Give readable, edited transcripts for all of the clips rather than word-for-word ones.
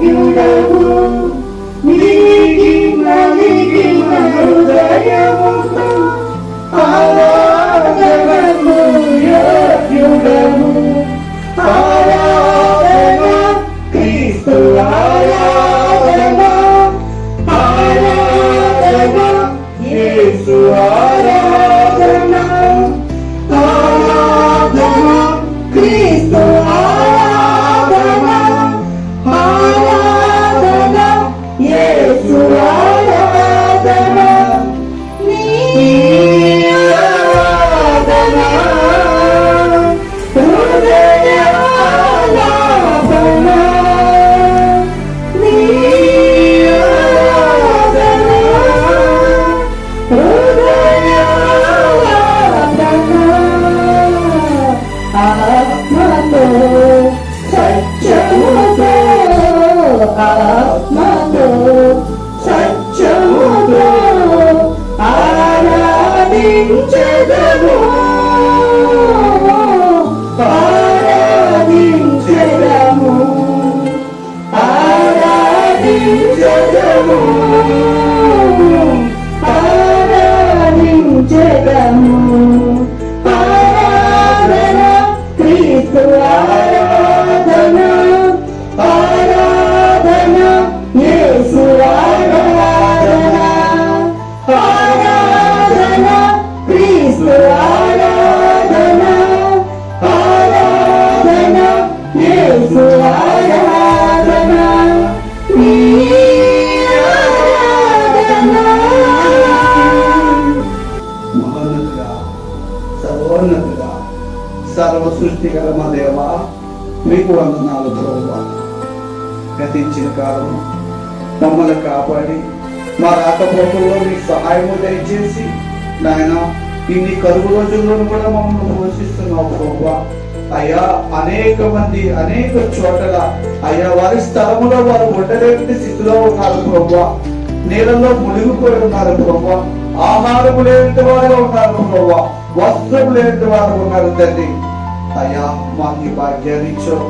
యోగ్యుడవు నీకి నలిగిన హృదయముతో ఆరాధనకు యోగ్యుడవు ఆరాధన క్రీస్తు ఆరాధన ఆరాధన యేసు ఆరాధన ఆరాధన క్రీస్తు ఆరాధన ఆరాధన యేసు ఆరాధన నీ ఆరాధన హృదయాలాపన నీ ఆరాధన హృదయాలాపన ఆత్మతో సత్యముతో ఆత్మతో సత్యముతో ఆరాధించెదము ఆరాధించెదము ఆరాధించెదము ఆరాధించెదము ఆరాధన క్రీస్తు ఆరాధన ఆరాధన యేసు ఆరాధన ఆరాధన క్రీస్తు ఆరాధన ఆరాధన యేసు ఆరాధన నీ ఆరాధన. మహోన్నతుడా, సర్వోన్నతుడా, సర్వ సృష్టికర మా దేవా, మీకు వందనాలు ప్రభువా. గతించిన కాలము మమ్మల్ని కాపాడి మా రాకపోకల్లో మీ సహాయము దయచేసి నాయన ఇన్ని కరువు రోజుల్లో కూడా మమ్మల్ని పోషిస్తున్నావు ప్రభువా. అయ్యా అనేక మంది అనేక చోట్ల అయ్యా వారి స్థలములో వారు ఉండలేని స్థితిలో ఉన్నారు ప్రభువా. నీళ్ళలో మునిగిపోయి ఉన్నారు ప్రభువా. ఆహారము లేని వారు ఉన్నారు ప్రభువా. వస్త్రము లేని వారు ఉన్నారు తండ్రి. అయ్యా మాకు భాగ్యాన్ని ఇచ్చావు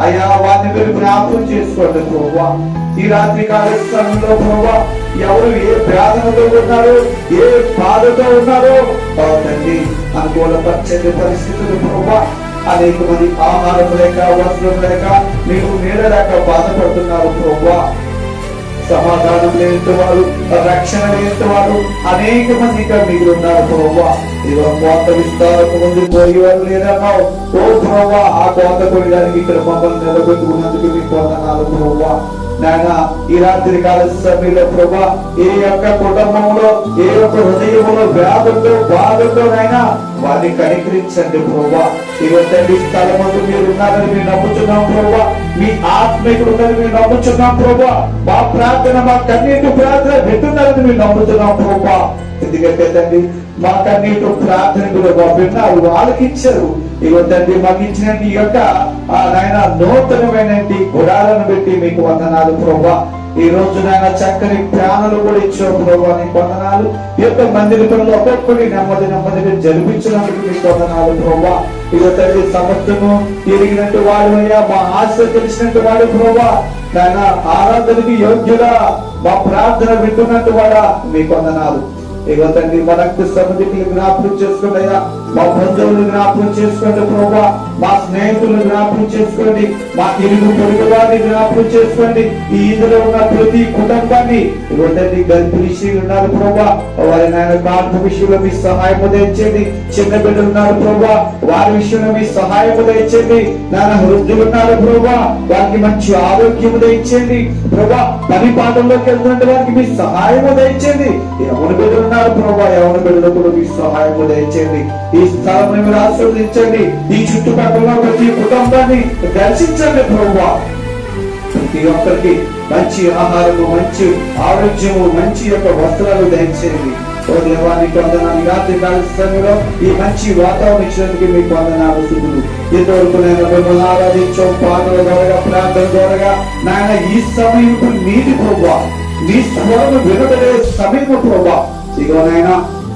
అయ్యా. వారిని మీరు జ్ఞాపకం చేసుకోండి ప్రభువా. ఈ రాత్రి కాల సమయంలో ప్రభువా ఎవరు ఏ వేదనతో ఉన్నారో ఏ బాధతో ఉన్నారో తండ్రి అనుకూలపరచని పరిస్థితులు ప్రభువా. అనేక మంది ఆహారం లేక వస్త్రం లేక మీకు నీడ లేక బాధపడుతున్నారు ప్రభువా. సమాధానం లేని వారు రక్షణ లేని వారు అనేక మంది ఇంకా మీరు ఉన్నారు ప్రభువా. ఇదో కోత విస్తారకు ముందు పోయేవారు లేదన్నావు ఓ ప్రభువా. ఆ కోత కొనడానికి ఇక్కడ మమ్మల్ని నిలబెట్టుకున్నందుకు మీకు వందనాలు ప్రభువా. నాయన ఈ రాత్రి కాల సమయంలో ప్రభా ఏ యొక్క కుటుంబంలో ఏ యొక్క హృదయంలో వ్యాధులతో బాధలతో నైనా వారిని కనికరించండి ప్రభా. ఇవన్నీ స్థలమందు మీరు ఉన్నారని మేము నమ్ముతున్నాం ప్రభా. మీ ఆత్మీయుడు ఉన్నారని మేము నమ్ముతున్నాం ప్రభా. మా ప్రార్థన మా కన్నీటి ప్రార్థన వింటున్నారని మేము నమ్ముతున్నాం ప్రభా. ఎందుకంటే తండ్రి మా కన్నీటి ప్రార్థన కూడా విన్నారు ఆలకించారు. ఇవన్నీ మాకు ఇచ్చిన ఈ యొక్క నాయన నూతనమైన గుడాలను పెట్టి మీకు వందనాలు ప్రభా. ఈ రోజు నాయన చక్కని ప్రాణాలు కూడా ఇచ్చావు ప్రభా. నీకు వందనాలు. ఈ యొక్క మందిర పనులు ఒక్కొక్కటి నెమ్మదిగా జరిపించడానికి మీకు వందనాలు ప్రభా. ఇవన్నీ సమర్థము తిరిగినట్టు వాడు అయ్యా. మా ఆశ తెలిసినట్టు వాడు ప్రభా. నాయన ఆరాధనకి యోగ్యుడా మా ప్రార్థన వింటున్నట్టు వాడా మీకు వందనాలు. ఇగో తండ్రి మా రక్త సంబంధికులు జ్ఞాపకం చేసుకోండి అయ్యా. మా బంధువులు జ్ఞాపకం చేసుకోండి ప్రభా. మా స్నేహితులను జ్ఞాపకం చేసుకోండి. మా ఇరుగు పొరుగు వారిని జ్ఞాపకం చేసుకోండి. ఈ ఇందులో ఉన్న ప్రతి కుటుంబాన్ని ఇగో తండ్రి గర్భిణీ ఉన్నారు ప్రభా. వారి నాయన కాన్పు విషయంలో మీ సహాయం తెచ్చండి. చిన్న బిడ్డలు ఉన్నారు ప్రభా. వారి విషయంలో మీ సహాయం తెచ్చండి. నాన్న వృద్ధులు ఉన్నారు ప్రభా. వారికి మంచి ఆరోగ్యం తెచ్చండి ప్రభా. పని పాటల్లోకి వెళ్తున్న వారికి మీ సహాయం తెచ్చండి. ఎవరి బిడ్డలు ఉన్నారు ప్రభా. ఎవరి బిడ్డలు కూడా మీ సహాయం దయచేయండి. ఈ స్థలం మీరు ఆశీర్వదించండి. ఈ చుట్టుపక్కల ప్రతి కుటుంబాన్ని దర్శించండి ప్రభా. ప్రతి ఒక్కరికి మంచి ఆహారము మంచి ఆరోగ్యము మంచి యొక్క వస్త్రాలు దయచేయండి. దేవానికి వందనాలు. రాత్రి కాల సమయంలో ఈ మంచి వాతావరణం ఇచ్చినందుకు మీకు వందనాలు స్థుతులు. ఇంతవరకు నేను మిమ్మల్ని ఆరాధించాం పాటల ద్వారా ప్రార్థన ద్వారా నాయన ఈ సమయం నీటి ప్రభా. నీ స్వరము వినబడే సమయము ప్రభా. ఇదిగో నాయన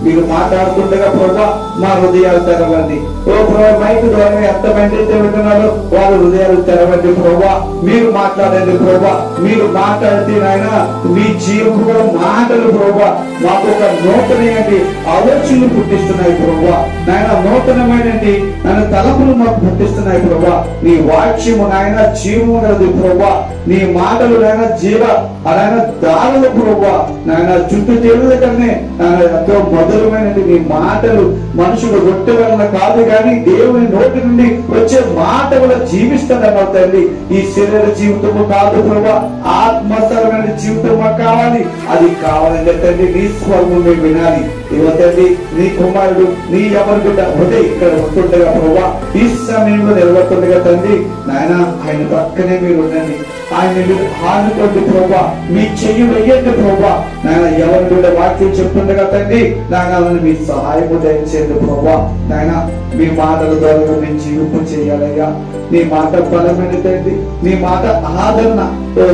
మీరు మాట్లాడుతుండగా ప్రభా మా హృదయాలు తెరవండి. ఓ ప్రభా మైక్ ద్వారా ఎంతమంది అయితే వింటున్నారో వాళ్ళ హృదయాలు తెరవండి ప్రభా. మీరు మాట్లాడండి ప్రభా. మీరు మాట్లాడితే నాయన మీ జీవముగా మాటలు ప్రభా మాకు ఒక నూతనమైనటువంటి ఆలోచనలు పుట్టిస్తున్నాయి ప్రభా. నాయన నూతనమైనటువంటి నాయన తలపులు మాకు పుట్టిస్తున్నాయి ప్రభా. నీ వాక్యము నాయన జీవము గలది ప్రభా. నీ మాటలు నాయన జీవ నాయన దారులు ప్రభా. నాయన చుట్టూ తెలుగు కన్నా నాయన ఎంతో మధురమైనది నీ మాటలు. మనుషులు రొట్టె వలన కాదు కానీ దేవుని నోటి నుండి వచ్చే మాట కూడా జీవిస్తాడన్నావు తండ్రి. ఈ శరీర జీవితము కాదు ప్రభా, ఆత్మసరమైన జీవితం మాకు కావాలి. అది కావాలంటే తండ్రి నీ స్వరము మేము వినాలి. ఇవ్వ తండ్రి నీ కుమారుడు నీ ఎవరి బిడ్డ హృదయ ఇక్కడ ఉంటుండగా ప్రభా ఈ సమయంలో నిలబడుతుండగా తండ్రి నాయన ఆయన పక్కనే మీరు ఉండండి. ఆయన మీరు ఆనుకోండి ప్రభా. మీ చెయ్యి వెయ్యండి ప్రభా. నాయన ఎవరి బిడ్డ వాక్యం చెప్తుండగా తండ్రి నాయన మీ సహాయము దయచేయండి ప్రభా. నాయన మీ మాటల ద్వారా మేము జీవింపు చేయాలయ్యా. నీ మాట బలమైన తండ్రి, నీ మాట ఆదరణ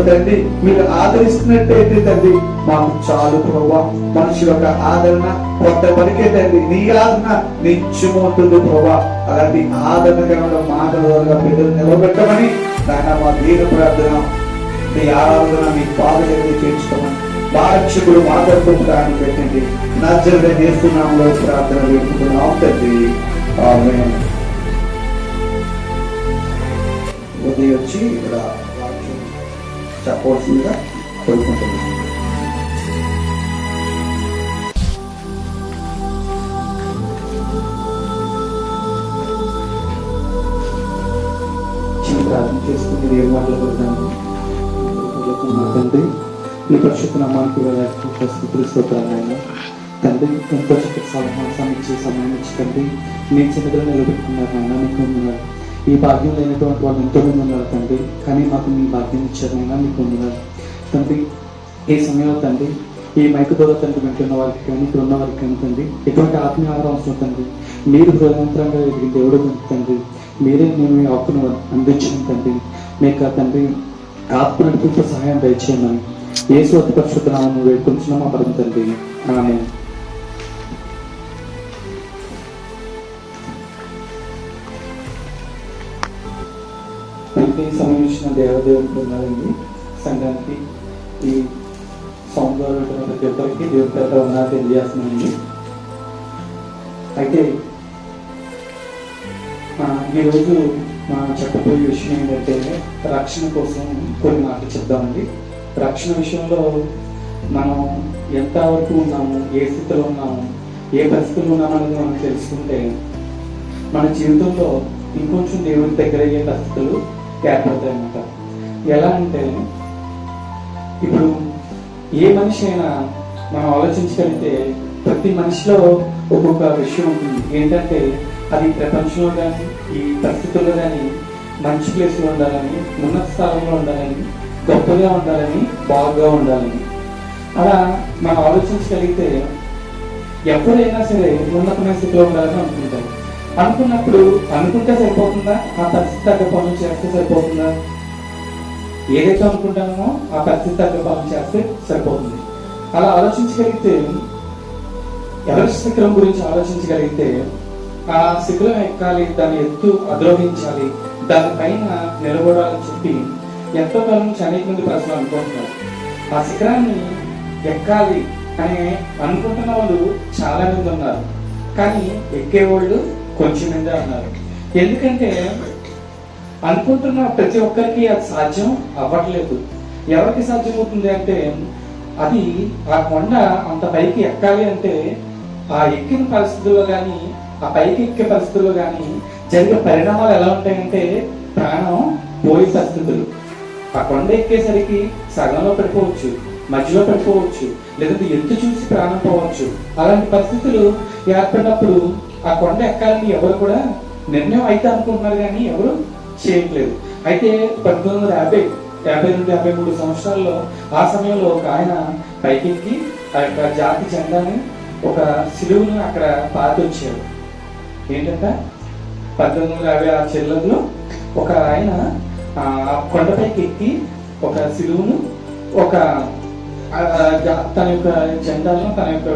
తండ్రి. మీరు ఆదరిస్తున్నట్టయితే తండ్రి మాకు చాలు ప్రభా. మనుషుల యొక్క ఆదరణ కొంతవరకే తండ్రి, నీ ఆదరణ నిత్యము ఉంటుంది ప్రభా. అలాంటి ఆదరణకరమైన మాటల ద్వారా బిడ్డలు నిలబెట్టమని నాయన మా దీన ప్రార్థన, మీ ఆరాధన మీ పాదలు చేర్చుకోమని మా రక్షకుడు మా కొరకు ప్రాణం పెట్టండి. నజరుడైన యేసు నామములో ప్రార్థన వేడుకుంటున్నాం తండ్రి. ఆమేన్. ఉదయం వచ్చి ఇక్కడ వాక్యం చెప్పవలసిందిగా కోరుకుంటున్నాం. ప్రార్థన చేసుకుని ఏం మాట్లాడుతున్నాను తండ్రి. ఈ పరిశుద్ధ నామానికి స్తోత్రాలైనా తండ్రి. ఎంతో చక్కటి సమయం ఇచ్చి తండ్రి మీ చిన్నగా నిలబెట్టుకున్నారు నాయన. మీకు ఉన్నారు ఈ భాగ్యం లేనటువంటి వాళ్ళు ఎంతో మంది ఉన్నారు తండ్రి, కానీ మాకు మీ భాగ్యం ఇచ్చారైనా మీకు ఉన్నారు తండ్రి. ఈ సమయంలో తండ్రి ఈ మైకు ద్వారా తండ్రి వింటున్న వారికి కానీ ఇక్కడ ఉన్న వారికి కానీ తండ్రి ఎటువంటి ఆత్మీయ ఆహారం అవసరం తండ్రి. మీరు హృదయంతరంగా ఎదిగిన దేవుడు తండ్రి. మీరే మేము మీ హక్కును అందించిన తండ్రి. మీకు తండ్రి ఆత్మ నడిపించే సహాయం దయచేయమని యేసు అతి పరిశుద్ధ నామమున వేడుకొంచున్నాము మా పరమ తండ్రి. ఆమేన్. సమయం ఇచ్చిన దేవదేవుడికి ఉన్నారండి. సంఘానికి ఈ సోమవారం ప్రతి ఒక్కరికి దేవుడి పేద ఉన్నా తెలియజేస్తున్నానండి. అయితే ఈరోజు చెప్పబోయే విషయం ఏంటంటే రక్షణ కోసం కొన్ని మాటలు చెప్దామండి. రక్షణ విషయంలో మనం ఎంతవరకు ఉన్నాము, ఏ స్థితిలో ఉన్నాము, ఏ పరిస్థితుల్లో ఉన్నామనేది మనం తెలుసుకుంటే మన జీవితంలో ఇంకొంచెం దేవుడి దగ్గర అయ్యే పరిస్థితులు ఏర్పడతాయి అన్నమాట. ఎలా అంటే ఇప్పుడు ఏ మనిషి అయినా మనం ఆలోచించగలిగితే ప్రతి మనిషిలో ఒక్కొక్క విషయం ఉంటుంది. ఏంటంటే అది ప్రపంచంలో కానీ ఈ పరిస్థితుల్లో కానీ మంచి ప్లేస్లో ఉండాలని, ఉన్నత స్థానంలో ఉండాలని, గొప్పగా ఉండాలని, బాగా ఉండాలని అలా మనం ఆలోచించగలిగితే ఎప్పుడైనా సరే ఉన్నతమైన స్థితిలో ఉండాలని అనుకుంటాం. అనుకున్నప్పుడు అనుకుంటే సరిపోతుందా? ఆ పరిస్థితి తగ్గ పనులు చేస్తే సరిపోతుందా? ఏదైతే అనుకుంటామో ఆ పరిస్థితి తగ్గ పనులు చేస్తే సరిపోతుంది. అలా ఆలోచించగలిగితే ఎవరెస్ట్ శిఖరం గురించి ఆలోచించగలిగితే ఆ శిఖరం ఎక్కాలి, దాని ఎత్తు అధిరోహించాలి, దానిపైన నిలబడాలని చెప్పి ఎంతో కాలం నుంచి అనేక మంది ప్రజలు అనుకుంటున్నారు. ఆ శిఖరాన్ని ఎక్కాలి అని అనుకుంటున్న వాళ్ళు చాలా మంది ఉన్నారు, కానీ ఎక్కేవాళ్ళు కొంచెం మంది ఉన్నారు. ఎందుకంటే అనుకుంటున్న ప్రతి ఒక్కరికి అది సాధ్యం అవ్వట్లేదు. ఎవరికి సాధ్యం అవుతుంది అంటే అది ఆ కొండ అంత పైకి ఎక్కాలి అంటే ఆ ఎక్కిన పరిస్థితుల్లో కానీ ఆ పైకి ఎక్కే పరిస్థితుల్లో కానీ జరిగే పరిణామాలు ఎలా ఉంటాయంటే ప్రాణం పోయే పరిస్థితులు. ఆ కొండ ఎక్కేసరికి సగంలో పడిపోవచ్చు, మధ్యలో పడిపోవచ్చు, లేదంటే ఎత్తు చూసి ప్రాణం పోవచ్చు. అలాంటి పరిస్థితులు ఏర్పడినప్పుడు ఆ కొండ ఎక్కాలని ఎవరు కూడా నిర్ణయం అయితే అనుకుంటున్నారు కానీ ఎవరు చేయట్లేదు. అయితే 1950 నుండి 53 సంవత్సరాల్లో ఆ సమయంలో ఒక ఆయన పైకెక్కి ఆ యొక్క జాతి జెండాని ఒక సిలువును అక్కడ పాతి వచ్చాడు. ఏంటంట 1956 చెల్లెల్లో ఒక ఆయన ఆ కొండపైకి ఎక్కి ఒక సిలువును ఒక తన యొక్క జెండాలను తన యొక్క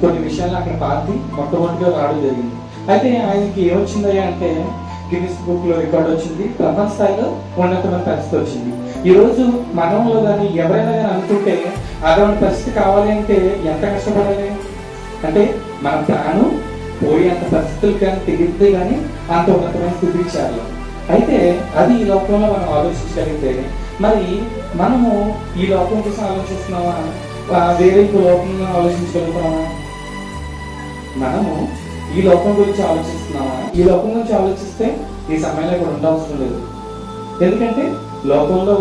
కొన్ని విషయాలు అక్కడ పాతి మొట్టమొదటిగా రావడం జరిగింది. అయితే ఆయనకి ఏమొచ్చిందయ్యా అంటే గిన్నిస్ బుక్ లో రికార్డ్ వచ్చింది, ప్రపంచ స్థాయిలో ఉన్నతమైన పరిస్థితి వచ్చింది. ఈ రోజు మనంలో కానీ ఎవరైనా కానీ అనుకుంటే అటువంటి పరిస్థితి కావాలి అంటే ఎంత కష్టపడాలి అంటే మన ప్రాణం పోయేంత పరిస్థితులు కానీ తెగితే కానీ అంత ఉన్నతమైన స్థితికి చేరాలి. అయితే అది ఈ లోకంలో మనం ఆలోచించగలిగితే మరి మనము ఈ లోకం కోసం ఆలోచిస్తున్నామా, వేరే లోకంలో ఆలోచించగలుగుతామా? మనము ఈ లోకం గురించి ఆలోచిస్తున్నామా? ఈ లోకం గురించి ఆలోచిస్తే ఈ సమయంలో కూడా ఉండవసరం లేదు. ఎందుకంటే లోకంలో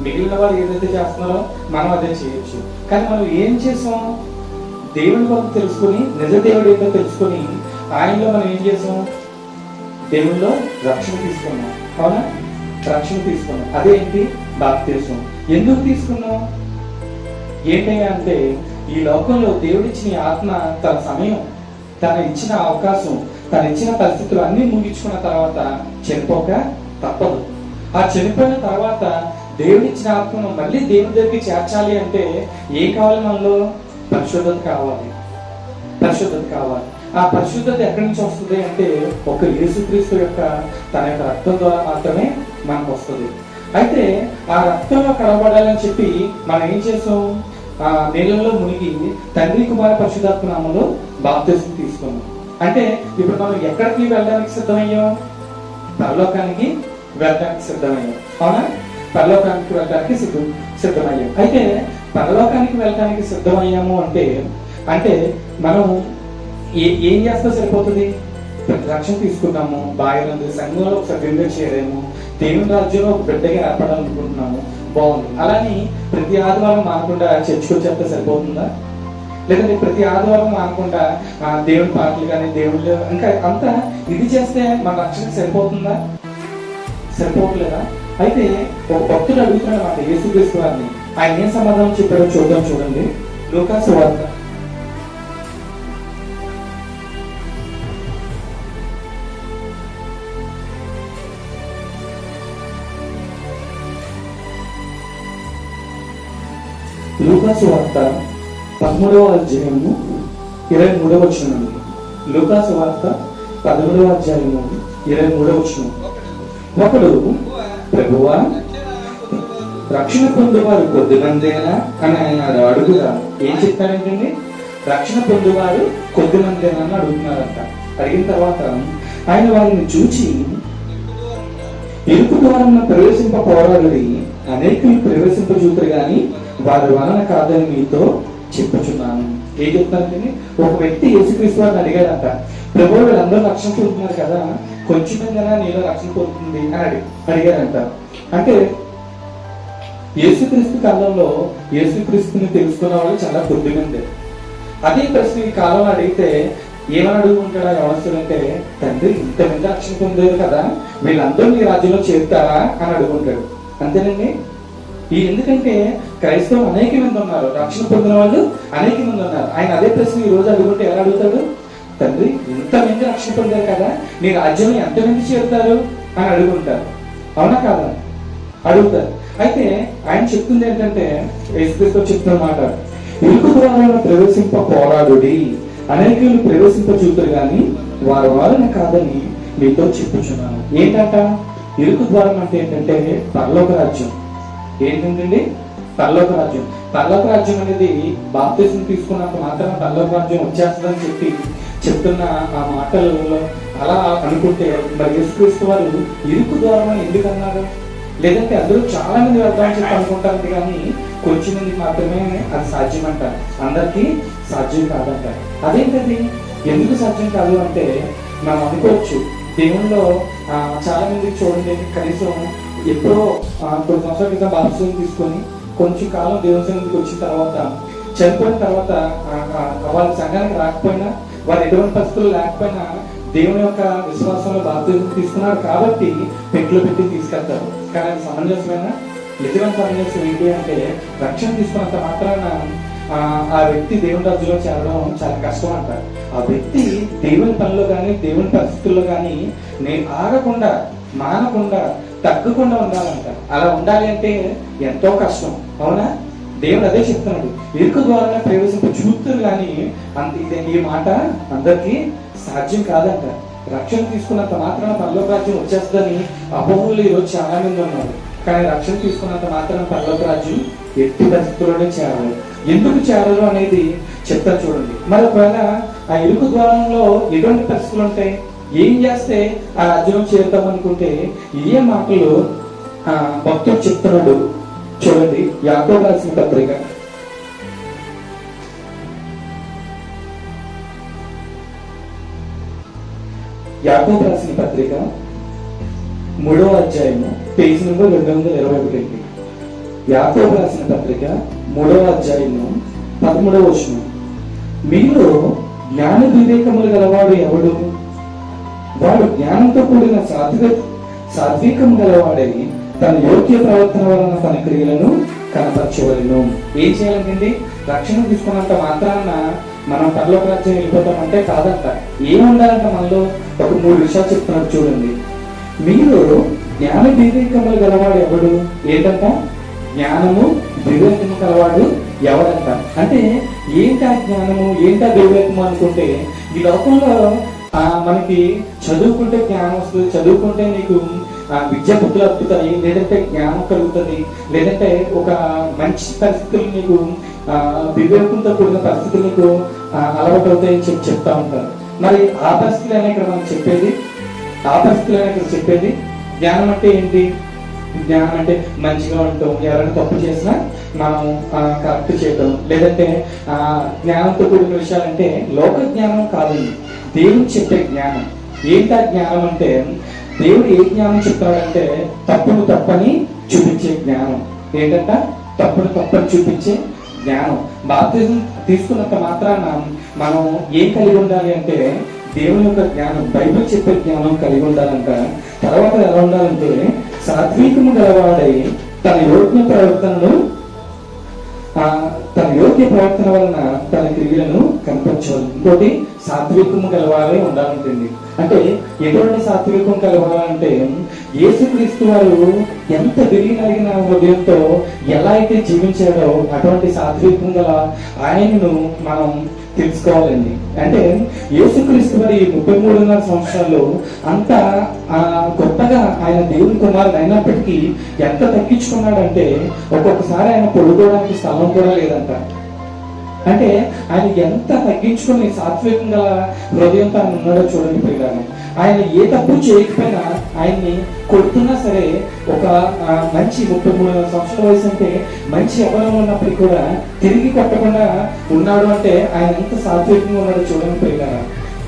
మిగిలిన వారు ఏదైతే చేస్తున్నారో మనం అదే చేయొచ్చు. కానీ మనం ఏం చేసాం? దేవుని కొరకు తెలుసుకుని, నిజ దేవుడు ఏంటో తెలుసుకుని ఆయనలో మనం ఏం చేసాం? దేవుల్లో రక్షణ తీసుకున్నాం. అవునా? రక్షణ తీసుకున్నాం. అదేంటి? బాప్తిస్మం. ఎందుకు తీసుకున్నాం? ఏంటంటే అంటే ఈ లోకంలో దేవుడిచ్చిన ఆత్మ తన సమయం, తన ఇచ్చిన అవకాశం, తను ఇచ్చిన పరిస్థితులు అన్ని ముగించుకున్న తర్వాత చనిపోక తప్పదు. ఆ చనిపోయిన తర్వాత దేవుడిచ్చిన ఆత్మను మళ్ళీ దేవుడి దగ్గరికి చేర్చాలి అంటే ఏం కావాలి? మనలో పరిశుద్ధత కావాలి. పరిశుద్ధత కావాలి. ఆ పరిశుద్ధత ఎక్కడి నుంచి వస్తుంది అంటే ఒక యేసుక్రీస్తు యొక్క తన యొక్క రక్తం ద్వారా మాత్రమే మనకు వస్తుంది. అయితే ఆ రక్తంలో కడబడాలని చెప్పి మనం ఏం చేసాం? ఆ నీళ్ళలో మునిగి తండ్రి కుమార పరిశుద్ధాత్మ నామములో బాప్తిస్మం తీసుకున్నాం. అంటే ఇప్పుడు మనం ఎక్కడికి వెళ్ళడానికి సిద్ధమయ్యాం? పరలోకానికి వెళ్ళడానికి సిద్ధమయ్యాం. అవునా? పరలోకానికి వెళ్ళడానికి సిద్ధమయ్యాం. అయితే పరలోకానికి వెళ్ళడానికి సిద్ధమయ్యాము అంటే అంటే మనం ఏం చేస్తే సరిపోతుంది? రక్షణ తీసుకున్నాము, బాగా సంఘంలో ఒక సభ్యులుగా చేరాము, దేవుని రాజ్యంలో ఒక బిడ్డగా ఏర్పడాలనుకుంటున్నాము, బాగుంది. అలాని ప్రతి ఆదివారం మానకుండా చర్చకు చెప్తే సరిపోతుందా? లేదంటే ప్రతి ఆదివారం మానకుండా దేవుని పాటలు కానీ దేవుళ్ళు ఇంకా అంతా ఇది చేస్తే మన రక్షణ సరిపోతుందా? సరిపోవట్లేదా? అయితే ఒక భక్తుడు అడుగుతున్నాడు అన్నమాట యేసుక్రీస్తు వారిని. ఆయన ఏం సమాధానం చెప్పారో చూద్దాం. చూడండి, లూకా సువార్త 13వ అధ్యాయము 23వ వచనం. లూకా సువార్త 13వ అధ్యాయము 23వ వచనం. ఒకడు, ప్రభువా, రక్షణ పొందువారు కొద్దిమందేనా అని ఆయన అడుగుదా. ఏం చెప్తారంటండి? రక్షణ పొందువారు కొద్దిమందేనా అని అడుగుతున్నారంట. అడిగిన తర్వాత ఆయన వారిని చూచి, ఇరుకు ద్వారం ప్రవేశింప పోరాడి అనేకులు ప్రవేశింపజూతురు గాని వారి వలన కాదని మీతో చెప్పుచున్నాను. ఏం చెప్తారంటే, ఒక వ్యక్తి యేసుక్రీస్తు వారిని అడిగాడంట, ప్రభు వీళ్ళందరూ రక్షణ పొందుతున్నారు కదా, కొంచెం మందినా నీలో రక్షణ పొందుతుంది అని అడిగారంట. అంటే యేసుక్రీస్తు కాలంలో యేసుక్రీస్తుని తెలుసుకున్న వాళ్ళు చాలా కొద్ది మంది. అదే ప్రశ్న ఈ కాలంలో అడిగితే ఏమని అడుగుకుంటాడా వ్యవస్థలు అంటే, తండ్రి ఇంతమంది రక్షణ పొందారు కదా, వీళ్ళందరూ మీ రాజ్యంలో చేరుతారా అని అడుగుంటాడు. అంతేనండి. ఎందుకంటే క్రైస్తవులు అనేక మంది ఉన్నారు, రక్షణ పొందిన వాళ్ళు అనేక మంది ఉన్నారు. ఆయన అదే ప్రశ్న ఈ రోజు అడుగుంటే ఎలా అడుగుతాడు? తండ్రి ఇంతమంది రక్షణ పొందారు కదా, నీ రాజ్యంలో ఎంతమంది చేరుతారు అని అడుగుంటారు. అవునా కాదా? అడుగుతారు. అయితే ఆయన చెప్తుంది ఏంటంటే, యేసుక్రీస్తు చెప్తున్న మాట, ఇరుకు ద్వారాలను ప్రవేశింప పోరాడుడి అనేకులు ప్రవేశింప చూతురు గాని వారి వారిని కాదని మీతో చెప్పుచున్నాను. ఏంటంట? ఇరుకు ద్వారం అంటే ఏంటంటే పరలోక రాజ్యం. ఏంటంటే పరలోక రాజ్యం. పరలోక రాజ్యం అనేది బాప్తిస్మం తీసుకున్నంత మాత్రం పరలోక రాజ్యం వచ్చేస్తుందని చెప్తున్న ఆ మాటలలో అలా అనుకుంటే మరి యేసుక్రీస్తు వారు ఇరుకు ద్వారం అని ఎందుకు అన్నారు? లేదంటే అందరూ చాలా మంది వెళ్తామని చెప్పి అనుకుంటారు కానీ కొంచెం మంది మాత్రమే అది సాధ్యం అంటారు, అందరికీ సాధ్యం కాదంటారు. అదేంటది? ఎందుకు సాధ్యం కాదు అంటే మనం అనుకోవచ్చు, దేవుల్లో చాలా మంది చూడండి, కనీసం ఎప్పుడో కొన్ని సంవత్సరాల క్రితం బాప్తిస్మం తీసుకొని కొంచెం కాలం దేవుని సన్నిధికి వచ్చిన తర్వాత చనిపోయిన తర్వాత వాళ్ళ సంఘానికి రాకపోయినా, వారు ఎటువంటి పరిస్థితులు లేకపోయినా దేవుని యొక్క విశ్వాసంలో బాప్తిస్మం తీసుకున్నారు కాబట్టి పెట్టులో పెట్టి తీసుకెళ్తారు. కానీ అది సమంజసమైన నిజమైన సమంజసం ఏంటి అంటే, రక్షణ తీసుకున్నంత మాత్రాన ఆ వ్యక్తి దేవుని రాజ్యంలో చేరడం చాలా కష్టం అంటారు. ఆ వ్యక్తి దేవుని పనిలో కానీ దేవుని పరిస్థితుల్లో కానీ నేను ఆగకుండా, మానకుండా, తగ్గకుండా ఉండాలంట. అలా ఉండాలి అంటే ఎంతో కష్టం. అవునా? దేవుడు అదే చెప్తున్నాడు, ఇరుకు ద్వారా ప్రవేశింపు చూస్తారు కానీ అంత ఈ మాట అందరికీ సాధ్యం కాదంట. రక్షణ తీసుకున్నంత మాత్రాన పరలోక రాజ్యం వచ్చేస్తుందని అపోహలు ఈరోజు చాలా మంది ఉన్నారు. కానీ రక్షణ తీసుకున్నంత మాత్రాన పరలోక రాజ్యం ఎట్టి పరిస్థితుల్లోనే చేరాలి. ఎందుకు చేరాలి అనేది చెప్తా చూడండి. మరి ఒకవేళ ఆ ఇరుకు ద్వారంలో ఎటువంటి పరిస్థితులు ఉంటాయి, ఏం చేస్తే ఆ రాజ్యం చేరుతాం అనుకుంటే ఏ మాటలు భక్తుడు చెప్తున్నాడు చూడండి. యాకోబు రాసిన పత్రిక యాకోబు రాసిన పత్రిక 3వ అధ్యాయము పేజీ నెంబర్ 221. యాకోబు రాసిన పత్రిక 3వ అధ్యాయము 13వ వచనం. మీరు జ్ఞాన వివేకములు గలవాడు ఎవడు? వాడు జ్ఞానంతో కూడిన సాత్వికము గలవాడై తన యోగ్య ప్రవర్తన వలన తన క్రియలను కనపరచవలెను. ఏం చేయాలండి? రక్షణ తీసుకున్నంత మాత్రాన మనం పరలోక రాజ్యం వెళ్ళిపోతామంటే కాదంట. ఏముండాలంట మనలో? ఒక 3 విషయాలు చెప్తున్నారు చూడండి. మీరు జ్ఞాన వివేకములు గలవాడు ఎవడు? ఏంటంట? జ్ఞానము వివేకము గలవాడు ఎవడంట? అంటే ఏంటా జ్ఞానము, ఏంటా వివేకము అనుకుంటే ఈ లోకంలో మనకి చదువుకుంటే జ్ఞానం వస్తుంది, చదువుకుంటే నీకు విద్యా బుద్ధులు అద్భుతాయి, లేదంటే జ్ఞానం కలుగుతుంది, లేదంటే ఒక మంచి పరిస్థితులు నీకు వివేకంతో కూడిన పరిస్థితులు నీకు అలవాటు అవుతాయని చెప్తా ఉంటారు. మరి ఆ పరిస్థితులైనా ఇక్కడ మనం చెప్పేది, ఆ పరిస్థితులైనా ఇక్కడ చెప్పేది జ్ఞానం అంటే ఏంటి? జ్ఞానం అంటే మంచిగా ఉంటాం, ఎవరైనా తప్పు చేసినా మనం కరెక్ట్ చేయటం, లేదంటే జ్ఞానంతో కూడిన విషయాలంటే లోక జ్ఞానం కాదండి, దేవుడు చెప్పే జ్ఞానం. ఏంటా జ్ఞానం అంటే దేవుడు ఏ జ్ఞానం చెప్తాడంటే తప్పును తప్పని చూపించే జ్ఞానం. ఏంటంట? తప్పును తప్పని చూపించే జ్ఞానం. బాప్తిజం తీసుకున్నంత మాత్రాన మనం ఏం కలిగి ఉండాలి అంటే దేవుని యొక్క జ్ఞానం, బైబిల్ చెప్పే జ్ఞానం కలిగి ఉండాలంట. తర్వాత ఎలా ఉండాలంటే సాత్వికము గలవాడై తన యోగ్య ప్రవర్తన వలన తన క్రియలను కనపరచాలి. ఇంకోటి సాత్వికము గలవాడే ఉండాలంటుంది. అంటే ఎటువంటి సాత్వికం కలవాలంటే యేసుక్రీస్తు వారు ఎంత విరిగిన హృదయంతో ఎలా అయితే జీవించాడో అటువంటి సాత్వికం గల ఆయనను మనం తెలుసుకోవాలండి. అంటే యేసుక్రీస్తు వారి 33.5 సంవత్సరాలు అంత గొప్పగా ఆయన దేవుని కుమారుడు అయినప్పటికీ ఎంత తగ్గించుకున్నాడంటే ఒక్కొక్కసారి ఆయన పడుకోవడానికి స్థలం కూడా లేదంట. అంటే ఆయన ఎంత తగ్గించుకుని సాత్వికం గల హృదయంతో ఆయన ఉన్నాడో చూడండి పిల్లలు. ఆయన ఏ తప్పు చేయకపోయినా ఆయన్ని కొడుతున్నా సరే ఒక మంచి 33 సంవత్సరాల వయసు అంటే మంచి యవ్వనం ఉన్నప్పటికీ కూడా తిరిగి కొట్టకుండా ఉన్నాడు అంటే ఆయన ఎంత సాత్వికంగా ఉన్నాడో చూడండి పిల్లలు.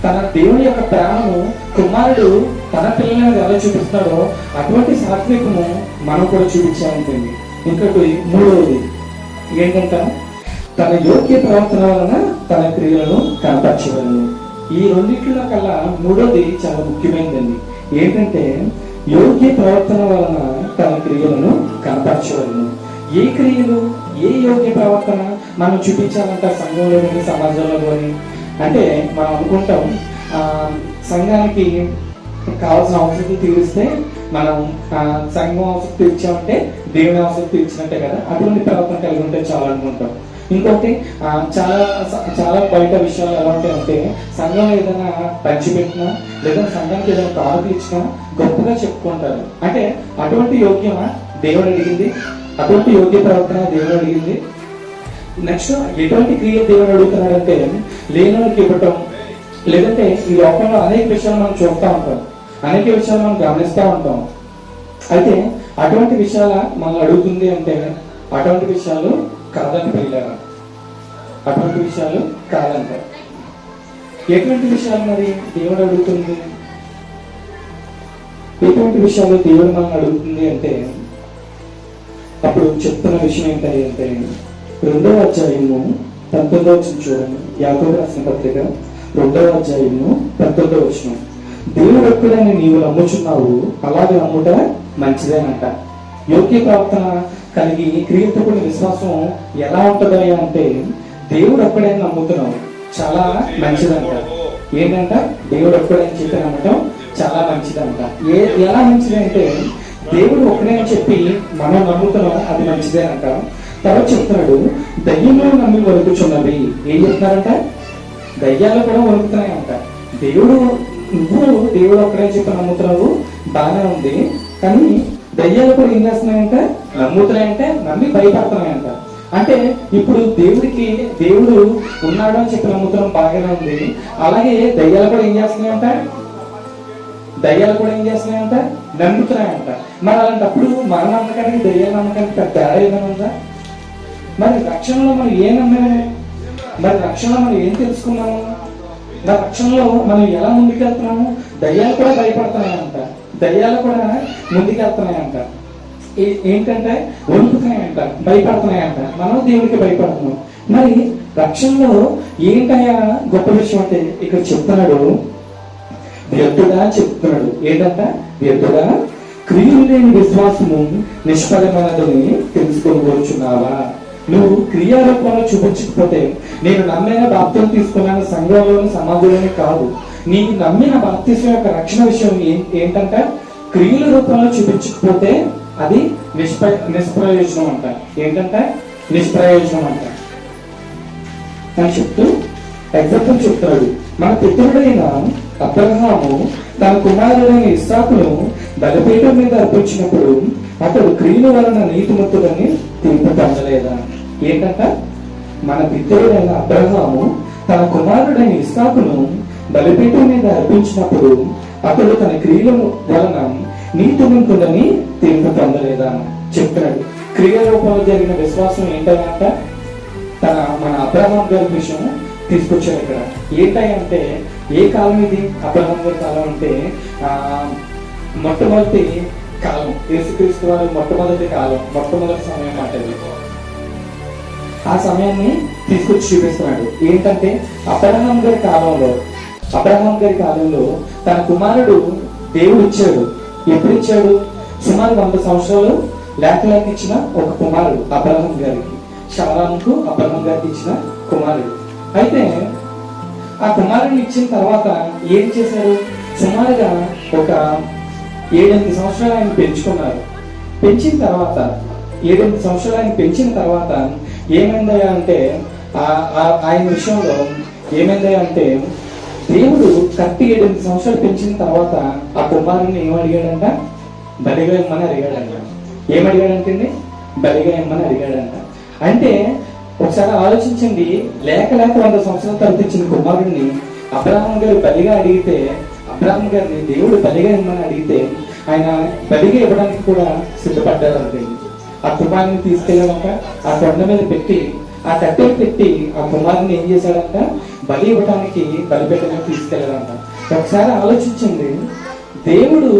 తన దేవుని యొక్క ప్రేమను కుమారుడు తన పిల్లల మీద ఎలా చూపిస్తున్నాడో అటువంటి సాత్వికము మనం కూడా చూపించాలంటుంది. ఇంకొకటి 3వది ఏంటంటే తన యోగ్య ప్రవర్తన వలన తన క్రియలను కనపరచవలెను. ఈ రెండిట్లో కల్లా 3వది చాలా ముఖ్యమైనదండి. ఏంటంటే యోగ్య ప్రవర్తన వలన తన క్రియలను కనపరచవలెను. ఏ క్రియలు, ఏ యోగ్య ప్రవర్తన మనం చూపించాలంట సంఘంలో కానీ సమాజంలో కానీ? అంటే మనం అనుకుంటాం సంఘానికి కావాల్సిన అవసరం తీరిస్తే మనం సంఘం అవసరం తీర్చామంటే దేవుని అవసరం తీర్చినట్టే కదా. అటువంటి ప్రవర్తన కలిగి ఉంటే చాలా అనుకుంటాం. ఇంకొకటి చాలా బయట విషయాలు ఎలా ఉంటాయంటే సంఘం ఏదైనా పంచిపెట్టినా లేదా సంఘానికి ఏదైనా కానుకలు ఇచ్చినా గొప్పగా చెప్పుకుంటారు. అంటే అటువంటి యోగ్యమా దేవుడు అడిగింది? అటువంటి యోగ్య ప్రవర్తన దేవుడు అడిగింది? నెక్స్ట్ ఎటువంటి క్రియ దేవుడు అడుగుతున్నాడంటే లేనోళ్ళకి ఇవ్వటం, లేదంటే ఈ లోకంలో అనేక విషయాలు మనం చూస్తూ ఉంటాం, అనేక విషయాలు మనం గమనిస్తూ ఉంటాం. అయితే అటువంటి విషయాల మనం అడుగుతుంది అంటే అటువంటి విషయాలు కాదని పిల్లలు, అటువంటి విషయాలు కాదంట. ఎటువంటి విషయాలు మరి దేవుడు అడుగుతుంది? ఎటువంటి విషయాలు దేవుడు మనం అడుగుతుంది అంటే అప్పుడు చెప్తున్న విషయం ఏంటంటే 2వ అధ్యాయము 19వ వచనం చూడండి. యాకోబు రాసిన పత్రిక 2వ అధ్యాయము 19వ వచనం. దేవుడు ఒక్కడని నీవు నమ్ముచున్నావు, అలాగే నమ్ముట మంచిదేనంట. యోగ్య ప్రవర్తన కలిగి క్రియతో కూడిన విశ్వాసం ఎలా ఉంటుందో అంటే దేవుడు ఒక్కడని నమ్ముతున్నావు చాలా మంచిదంట. ఏంటంట? దేవుడు ఒక్కడని చెప్పి నమ్మటం చాలా మంచిదంట. ఎలా మంచిది అంటే దేవుడు ఒక్కడే అని చెప్పి మనం నమ్ముతున్నాం, అది మంచిదేనంట. తర్వాత చెప్తున్నాడు, దయ్యంలో నమ్మి వణుకుచున్నవి. ఏం చెప్తున్నారంట? దయ్యాలు కూడా వణుకుతున్నాయంట. దేవుడు దేవుడు ఒక్కడే చెప్పి నమ్ముతున్నావు, బాగానే ఉంది. కానీ దయ్యాలు కూడా ఏం చేస్తున్నాయంట? నమ్ముతున్నాయంటే నమ్మి భయపడుతున్నాయంట. అంటే ఇప్పుడు దేవుడు ఉన్నాడు అని చెప్పి నమ్ముతున్నాం, బాగానే ఉంది. అలాగే దయ్యాలు కూడా ఏం చేస్తున్నాయంట? నమ్ముతున్నాయంట. మరి అలాంటప్పుడు మన నమ్మకానికి దయ్యాల నమ్మకానికి పెద్ద తేడా ఏమైనా ఉందా? మరి రక్షణలో మనం ఏం నమ్మాము? మరి రక్షణలో మనం ఏం తెలుసుకున్నాము? మరి రక్షణలో మనం ఎలా ముందుకెళ్తున్నాము? దయ్యాలు కూడా భయపడుతున్నాయంట, దయ్యాలు కూడా ముందుకెళ్తున్నాయంట. ఏంటంటే వణుకుతున్నాయంట, భయపడుతున్నాయంట. మనం దేవుడికి భయపడుతున్నాం. మరి రక్షణలో ఏంటయ్యా గొప్ప విషయం అంటే ఇక్కడ చెప్తున్నాడు, వ్యర్థుడా చెప్తున్నాడు. ఏంటంట? వ్యర్థుడా, క్రియలు లేని విశ్వాసము నిష్ఫలమైనదని తెలుసుకోవచ్చున్నావా? నువ్వు క్రియారూపంలో చూపించకపోతే, నేను నమ్మిన బాప్తిసం తీసుకున్నాను సంఘంలోని సమాజంలోని కాదు, నీకు నమ్మిన బాప్తిసం యొక్క రక్షణ విషయం ఏంటంటే క్రియల రూపంలో చూపించకపోతే అది నిష్ప్రయోజనం అంట. ఏంటంటే నిష్ప్రయోజనం అంట అని చెప్తూ ఎగ్జాంపుల్ చెప్తున్నాడు. మన పితరుడైన అబ్రహాము తన కుమారుడైన ఇస్సాకును బలిపీఠం మీద అర్పించినప్పుడు అతడు క్రియల వలన నీతిమంతుడని తీర్పు పొందలేదా? ఏంటంట? మన పితరుడైన అబ్రహాము తన కుమారుడైన ఇస్సాకును బలిపీఠం మీద అర్పించినప్పుడు అతడు తన క్రియల వలన నీతిమంతుడని తీర్పు పొందలేదా చెప్తున్నాడు. క్రియ రూపంలో జరిగిన విశ్వాసం ఏంటంట? మన అబ్రహాం గారి విషయం తీసుకొచ్చారు ఇక్కడ. ఏంటంటే ఏ కాలం ఇది? అబ్రహాం గారి కాలం అంటే మొట్టమొదటి కాలం, యేసుక్రీస్తు వారి మొట్టమొదటి కాలం, మొట్టమొదటి సమయం అంటే ఆ సమయాన్ని తీసుకొచ్చి చూపిస్తున్నాడు. ఏంటంటే అబ్రహాం గారి కాలంలో తన కుమారుడు దేవుడు ఇచ్చాడు. ఎప్పుడు ఇచ్చాడు? సుమారు 100 సంవత్సరాలు లేఖలకు ఇచ్చిన ఒక కుమారుడు అబ్రహాం గారికి, షారాముకు అబ్రహాం గారికి ఇచ్చిన కుమారుడు. అయితే ఆ కుమారుడిని ఇచ్చిన తర్వాత ఏం చేశారు? సుమారుగా ఒక 7-8 సంవత్సరాలు ఆయన పెంచుకున్నారు. పెంచిన తర్వాత 7-8 సంవత్సరాలు ఆయన పెంచిన తర్వాత ఏమైందయ్యా అంటే ఆయన విషయంలో ఏమైందయ్యా అంటే దేవుడు కరెక్ట్ 7-8 సంవత్సరాలు పెంచిన తర్వాత ఆ కుమారుడిని ఏమడిగాడంట? బలిగా ఇమ్మని అడిగాడంట. ఏమడిగాడంటే బలిగా ఇమ్మని అడిగాడంట. అంటే ఒకసారి ఆలోచించండి, లేక 100 సంవత్సరాల తర్వాత ఇచ్చిన కుమారుడిని అబ్రహాం గారు బలిగా అడిగితే, అబ్రహాం గారిని దేవుడు బలిగా ఇమ్మని అడిగితే ఆయన బలిగా ఇవ్వడానికి కూడా సిద్ధపడ్డారంటే ఆ కుమారుని తీసుకెళ్ళాడంట. ఆ కొండ మీద పెట్టి, ఆ కట్టెలు పెట్టి ఆ కుమారుని ఏం చేశాడంట? బలి ఇవ్వడానికి బలిపెట్టడానికి తీసుకెళ్ళాడంట. ఒకసారి ఆలోచించండి, దేవుడు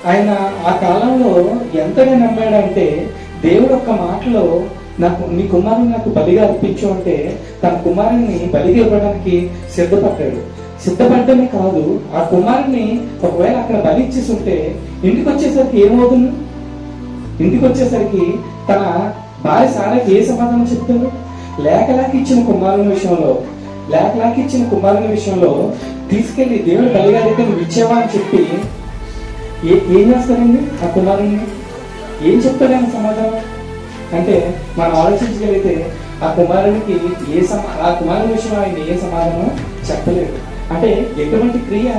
ఆయన ఆ కాలంలో ఎంతగా నమ్మాడంటే దేవుడు ఒక్క మాటలో నీ కుమారుని నాకు బలిగా అర్పించు అంటే తన కుమారుని బలిగా ఇవ్వడానికి సిద్ధపడ్డమే కాదు, ఆ కుమారుని ఒకవేళ అక్కడ బలి ఇచ్చేసి ఉంటే ఇంటికి వచ్చేసరికి ఏమవుతుంది? ఇంటికి వచ్చేసరికి తన భార్య సారాకి ఏ సమాధానం చెప్తాడు? లేక ఇచ్చిన కుమారుని విషయంలో తీసుకెళ్లి దేవుడు బలిగా అడిగితే నువ్వు ఇచ్చావా అని చెప్పి ఏం చేస్తారండి? ఆ కుమారుని ఏం చెప్తాడని సమాధానం అంటే మనం ఆలోచించగలిగితే ఆ కుమారునికి ఆ కుమారుని విషయంలో ఆయన ఏ సమాధానం చెప్పలేదు. అంటే ఎటువంటి క్రియ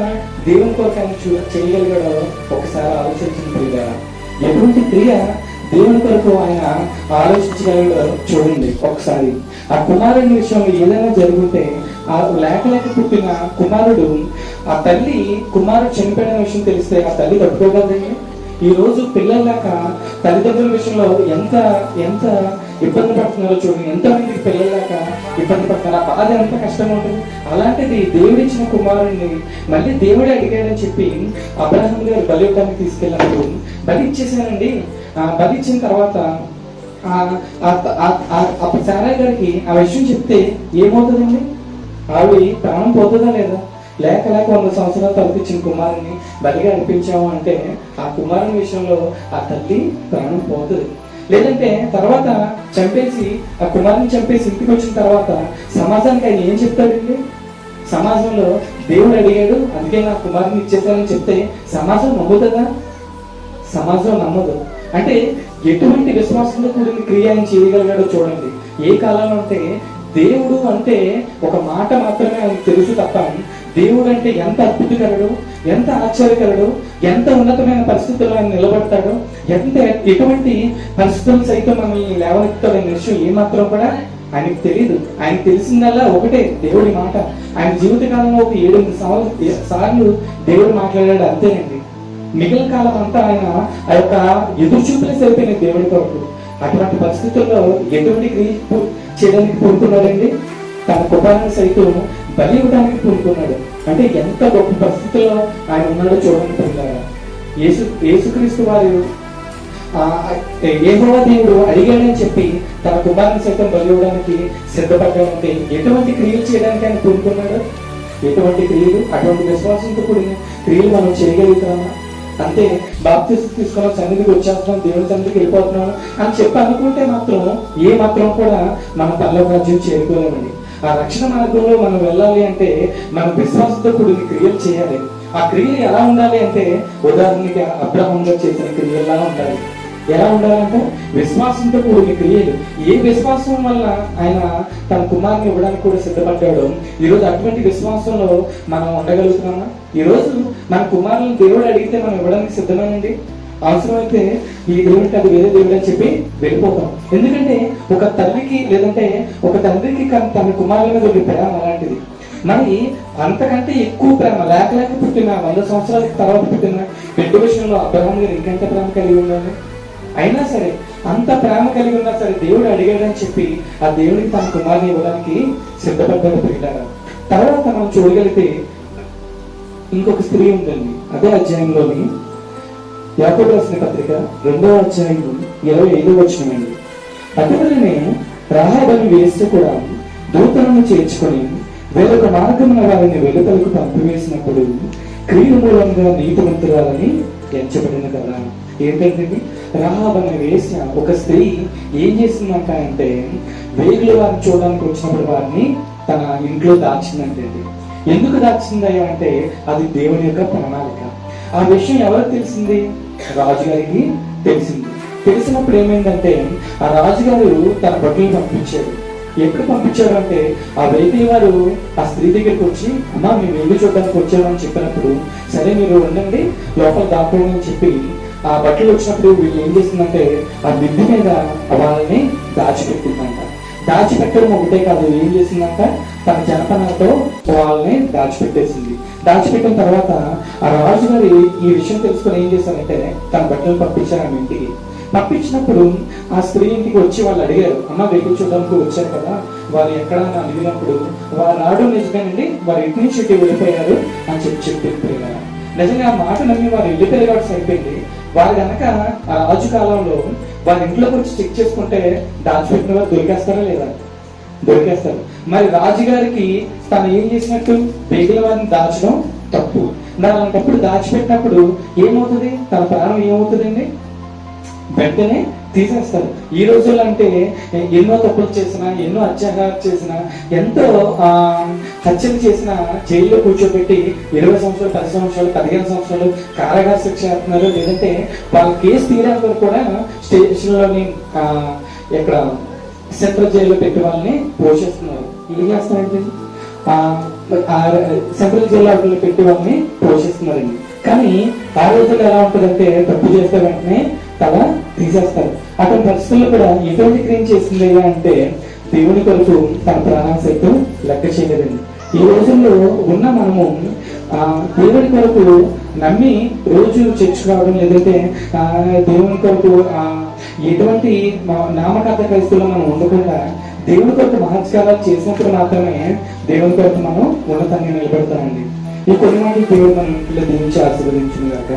దేవుని కొరకు ఆయన చేయగలిగాడో ఒకసారి ఆలోచించిన ఎటువంటి క్రియ దేవుని కొరకు ఆయన ఆలోచించగలిగాడో చూడండి ఒకసారి. ఆ కుమారుని విషయంలో ఏదైనా జరుగుతే ఆ లేక పుట్టిన కుమారుడు, ఆ తల్లి కుమారుడు చనిపోయిన విషయం తెలిస్తే ఆ తల్లి పట్టుకోగలదండి? ఈ రోజు పిల్లల లేక తల్లిదండ్రుల విషయంలో ఎంత ఎంత ఇబ్బంది పడుతున్నారో చూడండి. ఎంతమందికి పిల్లలు లేక ఇబ్బంది పడుతున్నారు, ఆ బాధ ఎంత కష్టంగా ఉంటుంది. అలాంటిది దేవుడిచ్చిన కుమారుడిని మళ్ళీ దేవుడే అడిగాడని చెప్పి అబ్రహాం గారు బలి ఇవ్వడానికి తీసుకెళ్ళినప్పుడు బలి ఇచ్చేసానండి. బలి ఇచ్చిన తర్వాత అప్పుడు సారా గారికి ఆ విషయం చెప్తే ఏమవుతుందండి? ఆవిడ ప్రాణం పోతుందా లేదా? లేక 100 సంవత్సరాల తర్వాత ఇచ్చిన కుమారుని బలిగా అనిపించాము అంటే ఆ కుమారుని విషయంలో ఆ తల్లి ప్రాణం పోతుంది. లేదంటే తర్వాత చంపేసి ఆ కుమారుని చంపేసి ఇంటికి వచ్చిన తర్వాత సమాజానికి ఆయన ఏం చెప్తాడండి? సమాజంలో దేవుడు అడిగాడు అందుకే నా కుమారుని ఇచ్చేసానని చెప్తే సమాజం నమ్ముతుందా? సమాజం నమ్మదు. అంటే ఎటువంటి విశ్వాసంతో కూడిన క్రియ ఆయన చేయగలిగాడో చూడండి. ఏ కాలంలో అంటే దేవుడు అంటే ఒక మాట మాత్రమే ఆయనకు తెలుసు తప్ప దేవుడు అంటే ఎంత అద్భుతకరుడు, ఎంత ఆశ్చర్యకరుడు, ఎంత ఉన్నతమైన పరిస్థితుల్లో ఆయన నిలబడతాడు, ఎటువంటి పరిస్థితులు సైతం మనల్ని లేవనెత్తాడనే విషయం ఏమాత్రం కూడా ఆయనకు తెలియదు. ఆయనకు తెలిసిందల్లా ఒకటే, దేవుడి మాట. ఆయన జీవితకాలంలో ఒక 7-8 సార్లు దేవుడు మాట్లాడాడు, అంతేనండి. మిగిలిన కాలం అంతా ఆయన ఆ యొక్క ఎదురు చూపులే సరిపోయినాయి దేవుడి కొరకు. అటువంటి పరిస్థితుల్లో ఎటువంటి క్రియ చేయడానికి పూనుకున్నాడండి? తన కుమారుని సైతం బలి ఇవ్వడానికి పూనుకున్నాడు. అంటే ఎంత గొప్ప పరిస్థితుల్లో ఆయన ఉన్నాడో చూడండి పిల్లలారా. యేసుక్రీస్తు వారు యెహోవా దేవుడు అడిగాడని చెప్పి తన కుమారుని సైతం బలి ఇవ్వడానికి సిద్ధపడ్డాడంటే ఎటువంటి క్రియలు చేయడానికి ఆయన పూనుకున్నాడు? ఎటువంటి క్రియలు? అటువంటి విశ్వాసంతో కూడిన క్రియలు మనం చేయగలుగుతామా? అంతే బాప్తిసం తీసుకున్న సన్నిధికి వచ్చేస్తున్నాం, దేవుని సన్నిధికి వెళ్ళిపోతున్నాం అని చెప్పి అనుకుంటే మాత్రం ఏ మాత్రం కూడా మన పరలోక రాజ్యం చేరుకోలేమండి. ఆ రక్షణ మార్గంలో మనం వెళ్ళాలి అంటే మనం విశ్వాసంతో కూడిన క్రియలు చేయాలి. ఆ క్రియలు ఎలా ఉండాలి అంటే ఉదాహరణకి అబ్రహాం గారు చేసిన క్రియలా ఉండాలి. ఎలా ఉండాలంటే విశ్వాసంతో కూడిన క్రియలు. ఏ విశ్వాసం వల్ల ఆయన తన కుమారుని ఇవ్వడానికి కూడా సిద్ధపడ్డాడు. ఈరోజు అటువంటి విశ్వాసంలో మనం ఉండగలుగుతున్నామా? ఈరోజు మన కుమారులను దేవుడు అడిగితే మనం ఇవ్వడానికి సిద్ధమేనండి. అవసరమైతే ఈ దేవుడికి అది వేరే దేవుడు అని చెప్పి వెళ్ళిపోతాం. ఎందుకంటే ఒక తల్లికి లేదంటే ఒక తండ్రికి తన కుమారుల మీద ఒక ప్రేమ అలాంటిది. మరి అంతకంటే ఎక్కువ ప్రేమ లేక పుట్టిన 100 సంవత్సరాల తర్వాత పుట్టిన బిడ్డ విషయంలో అబ్రహాం గారు ఇంకెంత ప్రేమ కలిగి ఉండాలి? అయినా సరే అంత ప్రేమ కలిగి ఉన్నా సరే దేవుడు అడిగాడని చెప్పి ఆ దేవుడికి తన కుమారుని ఇవ్వడానికి సిద్ధపడ్డాడు పిల్లలు. తర్వాత మనం చూడగలిగితే ఇంకొక స్త్రీ ఉందండి. అదే అధ్యాయంలోని యాకోబు రాసిన పత్రిక 2వ అధ్యాయం 25వ వచనమండి. అటువలనే రాహాబు వేస్తూ కూడా దూతలను చేర్చుకొని వేరొక మార్గమున వారిని వెలుపలకు పంపివేసినప్పుడు క్రియల మూలంగా నీతిమంతురాలని ఎంచబడిన కదా. ఏంటంటే రాహాబు అనే వేశ్య ఒక స్త్రీ ఏం చేసిందంట అంటే వేగుల వారిని చూడడానికి వచ్చినప్పుడు వారిని తన ఇంట్లో దాచిందంటే. ఎందుకు దాచిందయ్యా అంటే అది దేవుని యొక్క ప్రణాళిక. ఆ విషయం ఎవరికి తెలిసింది? రాజుగారికి తెలిసింది. తెలిసినప్పుడు ఏమైందంటే ఆ రాజుగారు తన బట్టలు పంపించాడు. ఎప్పుడు పంపించాడు అంటే ఆ వ్యక్తి వారు ఆ స్త్రీ దగ్గరికి వచ్చి అమ్మా మేము ఇల్లు చూడడానికి వచ్చామని చెప్పినప్పుడు సరే మీరు ఉండండి లోపల దాక్కోండి అని చెప్పి ఆ బట్టలు వచ్చినప్పుడు వీళ్ళు ఏం చేసిందంటే ఆ మిద్ది మీద వాళ్ళని దాచిపెట్టిందంట. దాచిపెట్టడం ఒకటే కాదు, ఏం చేసిందంట తన జనపనాలతో వాళ్ళని దాచిపెట్టేసింది. దాచిపెట్టిన తర్వాత ఆ రాజుగారి ఈ విషయం తెలుసుకొని ఏం చేశారంటే తన బట్టలు పంపించారు ఆమె ఇంటికి. పంపించినప్పుడు ఆ స్త్రీ ఇంటికి వచ్చి వాళ్ళు అడిగారు, అమ్మ వెలుగు చూడడానికి వచ్చారు కదా, వారు ఎక్కడ అని అడిగినప్పుడు వారు రావడం నిజమేనండి, వారు ఇంటి నుంచి ఇటు వెళ్ళిపోయారు అని చెప్పిపోయారు. నిజంగా ఆ మాట నమ్మి వారు వెళ్ళిపోయారు కాబట్టి సరిపోయింది. వారు కనుక ఆ రాజు కాలంలో వారి ఇంట్లోకి వచ్చి చెక్ చేసుకుంటే దాచిపెట్టిన వారు దొరికేస్తారా లేదా? దొరికేస్తారు. మరి రాజుగారికి తను ఏం చేసినట్టు పేగుల వారిని దాచడం తప్పు. అలాంటప్పుడు దాచిపెట్టినప్పుడు ఏమవుతుంది? తన ప్రాణం ఏమవుతుందండి? వెంటనే తీసేస్తారు. ఈ రోజుల్లో అంటే ఎన్నో తప్పులు చేసినా, ఎన్నో అత్యాచారాలు చేసినా, ఎంతో హత్యలు చేసిన జైల్లో కూర్చోబెట్టి 20 సంవత్సరాలు, 10 సంవత్సరాలు, 15 సంవత్సరాలు కారాగార శిక్ష చేస్తున్నారు. లేదంటే వాళ్ళ కేసు తీయడానికి వరకు కూడా స్టేషన్లోని ఇక్కడ సెంట్రల్ జైల్లో పెట్టి వాళ్ళని పోషిస్తున్నారు. ఏం చేస్తున్నారంటే సెంట్రల్ జైల్లో పెట్టి వాళ్ళని పోషిస్తున్నారండి. కానీ ఆ రోజుల్లో ఎలా ఉంటుందంటే తప్పు చేస్తే వెంటనే తల తీసేస్తారు. అతని పరిస్థితుల్లో కూడా ఎటువంటి క్రియం చేసింది అంటే దేవుని కొరకు తన ప్రాణాన్ని సైతం లెక్క చేయలేదండి. ఈ రోజుల్లో ఉన్న మనము దేవుని కొరకు నమ్మి రోజు చర్చ్ రావడం, లేదంటే దేవుని కొరకు ఎటువంటి నామకార్థ క్రైస్తవులు మనం ఉండకుండా దేవుని కొరకు మహత్కారాలు చేసినప్పుడు మాత్రమే దేవుని కొరకు మనం ఉన్నతంగా నిలబెడతామండి. ఈ కొన్ని మాటలు దేవుడు మన ఇంట్లో దీవించి ఆశీర్వదించిన గాక.